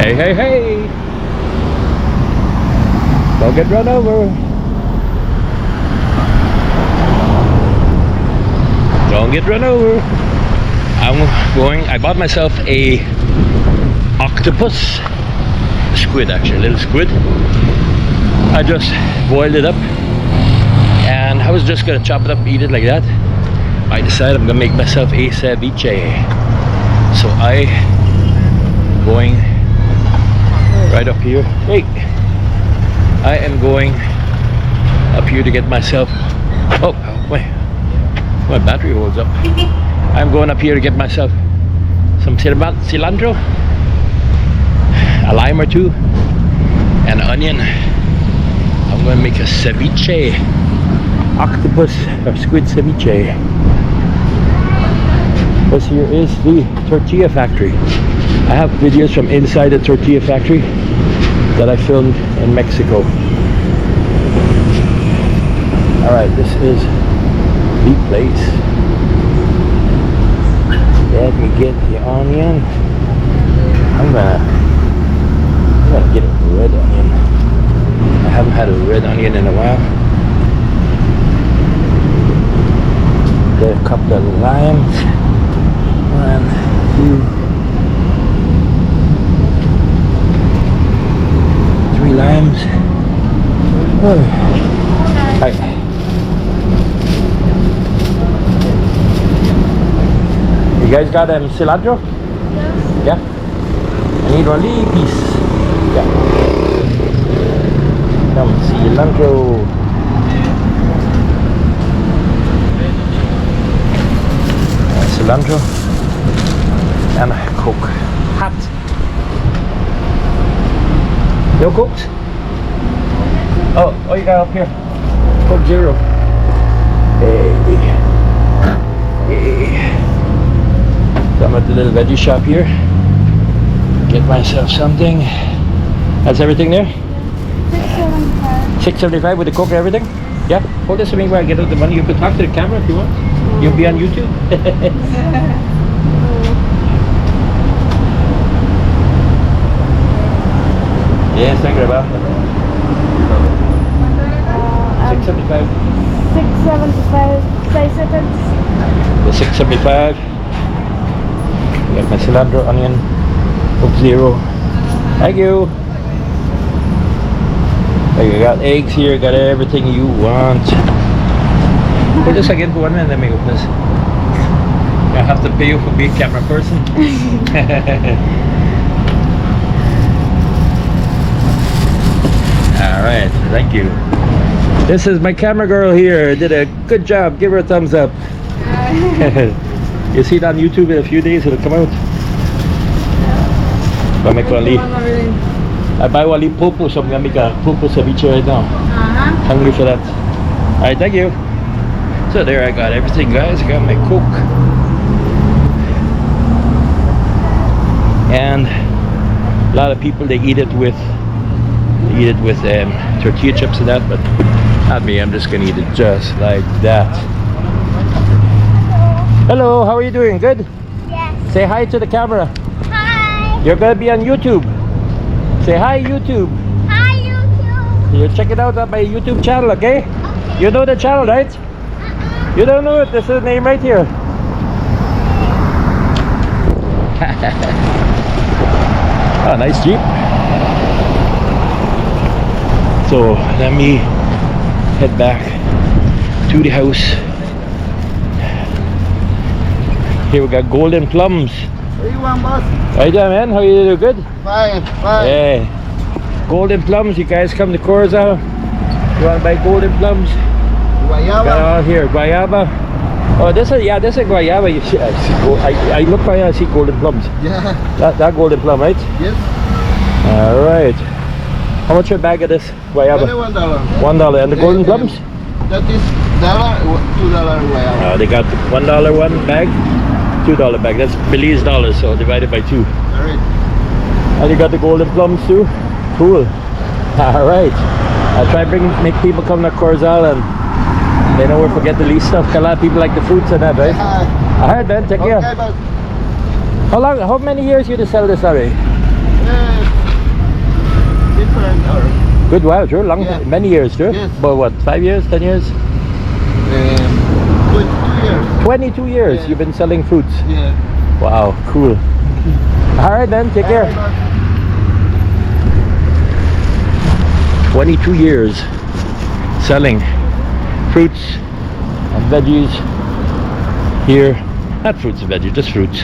Hey, hey, hey! Don't get run over. Don't get run over. I bought myself a octopus squid, actually, a little squid. I just boiled it up and I was just gonna chop it up, eat it like that. I decided I'm gonna make myself a ceviche. So I going right up here. Hey, I am going up here to get myself. Oh wait, my battery holds up. I'm going up here to get myself some cilantro, a lime or two, and an onion. I'm going to make a ceviche, octopus or squid ceviche. This here is the tortilla factory. I have videos from inside the tortilla factory that I filmed in Mexico. Alright, this is the place. Let me get the onion. I'm gonna get a red onion. I haven't had a red onion in a while. Get a couple of limes. 1, 2, 3 limes. Oh. Hi. You guys got cilantro? Yes. Yeah? I need one little piece. Yeah. Come, cilantro. Cilantro. And Coke. Hot. No Cokes? Oh, you got up here. Coke Zero. Hey. So I'm at the little veggie shop here. Get myself something. That's everything there? $6.75 with the Coke and everything? Yeah? Hold this to me while I get out the money. You can talk to the camera if you want. You'll be on YouTube. Yes, thank you about $6.75. $6.75. 6 seconds. The $6.75. Got my cilantro, onion, Coke Zero. Thank you. You got eggs here, got everything you want. Put this again for 1 minute, let me open this. I have to pay you for being camera person. Alright, thank you. This is my camera girl here. Did a good job. Give her a thumbs up. You see it on YouTube in a few days, it'll come out. I buy wali pupu, so I'm gonna make a pupu ceviche right now. Hungry for that. Alright, thank you. So there I got everything, guys. I got my Coke. And a lot of people, they eat it with tortilla chips and that, but not me. I'm just gonna eat it just like that. Hello, how are you doing? Good? Yes. Say hi to the camera. Hi. You're gonna be on YouTube. Say hi, YouTube. Hi, YouTube. You check it out on my YouTube channel, okay? Okay. You know the channel, right? You don't know it. This is the name right here. Oh, nice Jeep. So let me head back to the house. Here we got golden plums. What do you want, boss? How there, man? How you doing? Good? Fine, fine. Yeah. Golden plums. You guys come to Corza. You want to buy golden plums? Guayaba. Got all here. Guayaba. Oh, this is guayaba. You see, I look by I see golden plums. Yeah. That golden plum, right? Yes. All right. How much a bag of this guayaba? $1. $1. And the golden plums? That is $2 guayaba. They got $1 one bag, $2 bag. That's Belize dollars, so divided by 2. Alright. And you got the golden plums too? Cool. All right. I'll try to make people come to Corzal and they don't forget the least stuff. A lot of people like the fruits and that, right? Yeah. Alright, Ben, take care. Okay, boss. How many years you to sell this already? different. Good while, sure. Long, Yeah. many years, sure. Yes. But what, 5 years, 10 years? 22 years. 22 years Yeah. you've been selling fruits. Yeah. Wow, cool. All right then, take care. 22 years selling fruits and veggies here. Not fruits and veggies, just fruits.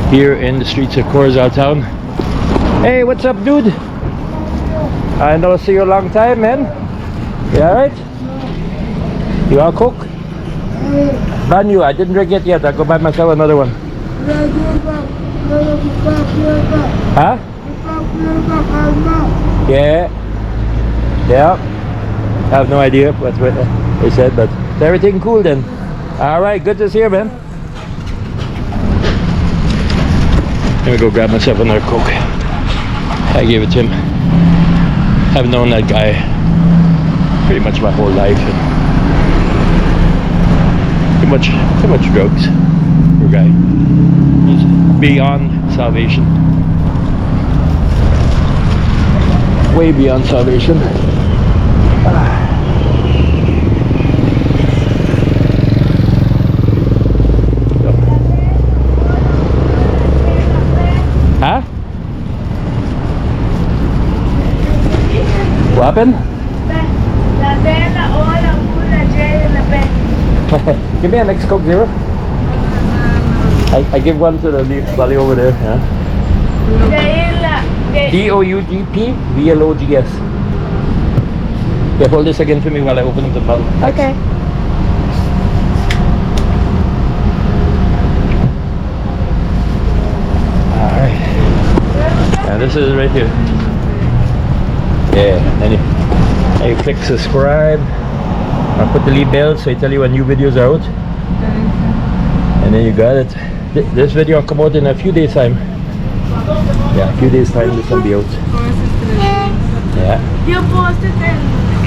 Here in the streets of Corozal town. Hey, what's up, dude? I know, see you a long time, man. You alright? You all cook? Brand new, I didn't drink it yet. I'll go buy myself another one. Huh? Yeah. Yeah. I have no idea what they said, but is everything cool then? Alright, good to see you, man. Let me go grab myself another Coke. I gave it to him. I've known that guy pretty much my whole life. And too much drugs. Poor guy. He's beyond salvation. Way beyond salvation. Huh? What happened? La B, la O, la U, la J, la B. Give me an X Coke Zero. I give one to the buddy over there. Yeah. DOUGP VLOGS. Yeah, hold this again for me while I open up the bottle. Okay. Alright. And this is right here. Yeah, and you click subscribe. I'll put the lead bell so I tell you when new videos are out. And then you got it. This video will come out in a few days time. Yeah, a few days time this will be out. Yeah. You post it in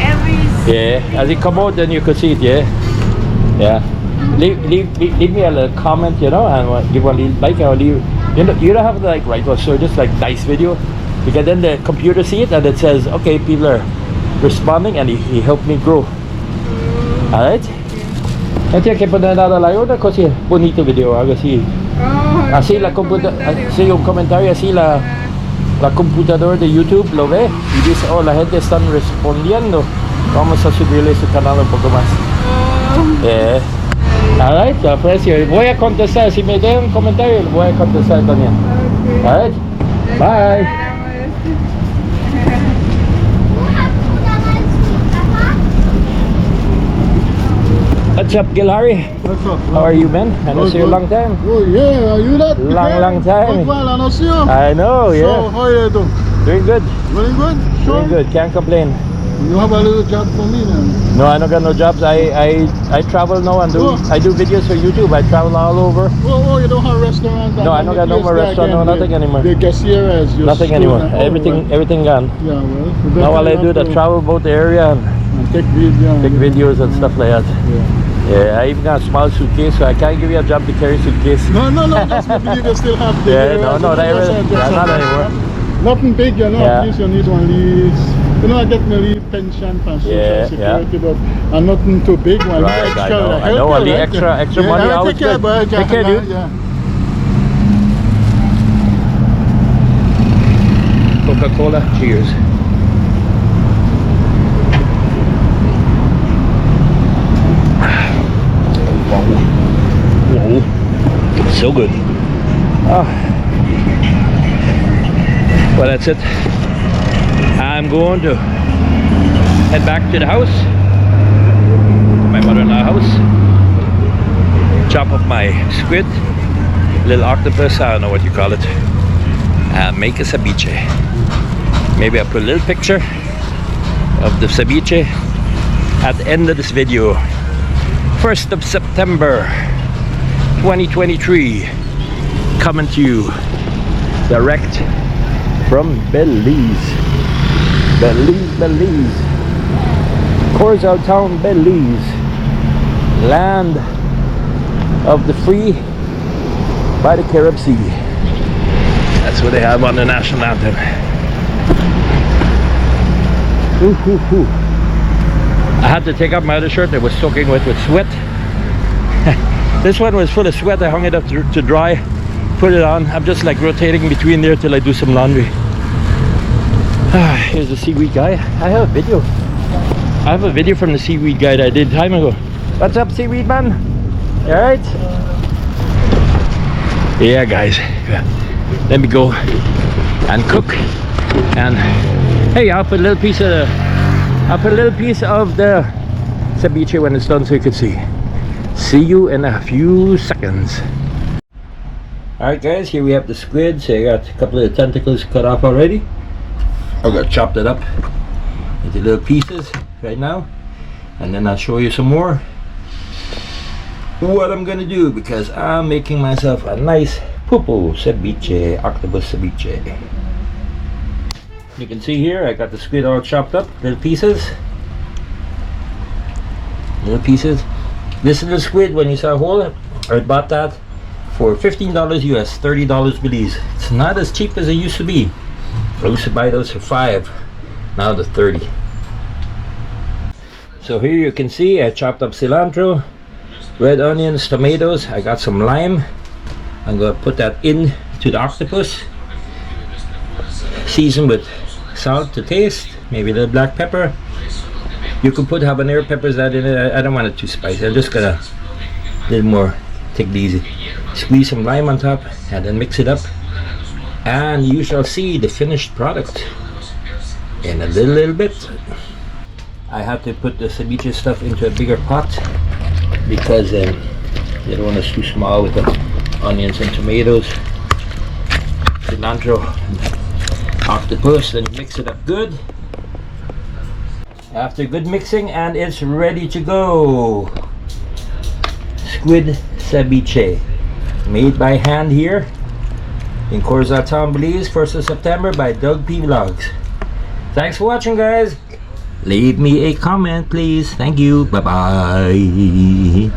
every... Yeah, as it come out then you could see it, yeah. Yeah. Leave me a little comment, you know, and give one little like or leave. You don't have to like write or so just like nice video. Because then the computer see it and it says, okay, people are responding and he helped me grow. Alright? Nanti akan pernah layo na kasi bonito video así. Así la computadora, así un comentario así la computadora de YouTube lo ve y dice, oh, la gente están respondiendo. Vamos a subirle su canal un poco más. Yeah. Alright, te aprecio. Voy a contestar, si me den un comentario lo voy a contestar también. Alright, bye. What's up, Gilhari? What's up? How are you, man? I don't see you a long time. Oh yeah, are you that? Long time. Well, I don't see you. I know, yeah. So how are you doing? Doing good. Very good. Sure. Doing good. Can't complain. You have a little job for me then. No, I don't got no jobs. I travel now and I do videos for YouTube. I travel all over. Oh, you don't have a restaurant? No, I don't got no more restaurant. No, nothing anymore. The cashier is just Nothing anymore. Oh, Everything gone. Yeah, well. Now all I do is I travel about the area and take video. take videos and stuff like that. Yeah. Yeah, I even got a small suitcase, so I can't give you a job to carry suitcase. No, that's maybe you still have the Yeah, no, not anymore. Nothing big, you know. Yeah. At least you need one lease. You know, I get my leave pension for social security, but and nothing too big one. Right, extra, I know. help The you, extra money yeah, always take care, good. boy. Take care, dude. Yeah. Coca-Cola, cheers. Whoa. So good. Oh. Well, that's it. I'm going to head back to the house, my mother-in-law's house, chop up my squid, little octopus, I don't know what you call it, and make a ceviche. Maybe I'll put a little picture of the ceviche at the end of this video. 1st of September 2023, coming to you direct from Belize. Belize. Corozal town, Belize. Land of the free by the Caribbean Sea. That's what they have on the national anthem. Ooh, ooh, ooh. I had to take off my other shirt that was soaking wet with sweat. This one was full of sweat. I hung it up to dry, put it on. I'm just like rotating between there till I do some laundry. Here's the seaweed guy. I have a video. I have a video from the seaweed guide I did time ago. What's up, seaweed man? You alright? Yeah, guys. Let me go and cook. And hey, I'll put a little piece of the ceviche when it's done so you can see. See you in a few seconds. Alright guys, here we have the squid. So I got a couple of the tentacles cut off already. I'm gonna chop it up into little pieces right now, and then I'll show you some more what I'm gonna do, because I'm making myself a nice poo-poo ceviche, octopus ceviche. You can see here I got the squid all chopped up, little pieces. This little squid, when you saw whole, I bought that for $15 US, $30 Belize. It's not as cheap as it used to be. I used to buy those for $5, now they're $30. So here you can see I chopped up cilantro, red onions, tomatoes. I got some lime. I'm gonna put that in to the octopus. Season with salt to taste, maybe a little black pepper. You can put habanero peppers that in it. I don't want it too spicy. I'm just gonna a little more, take it easy. Squeeze some lime on top and then mix it up, and you shall see the finished product in a little bit. I have to put the ceviche stuff into a bigger pot because the other one is too small with the onions and tomatoes, cilantro, and octopus. Then mix it up good. After good mixing, and it's ready to go. Squid ceviche, made by hand here in Corzatown, Belize, 1st of September by DougP Vlogs. Thanks for watching, guys. Leave me a comment, please. Thank you. Bye bye.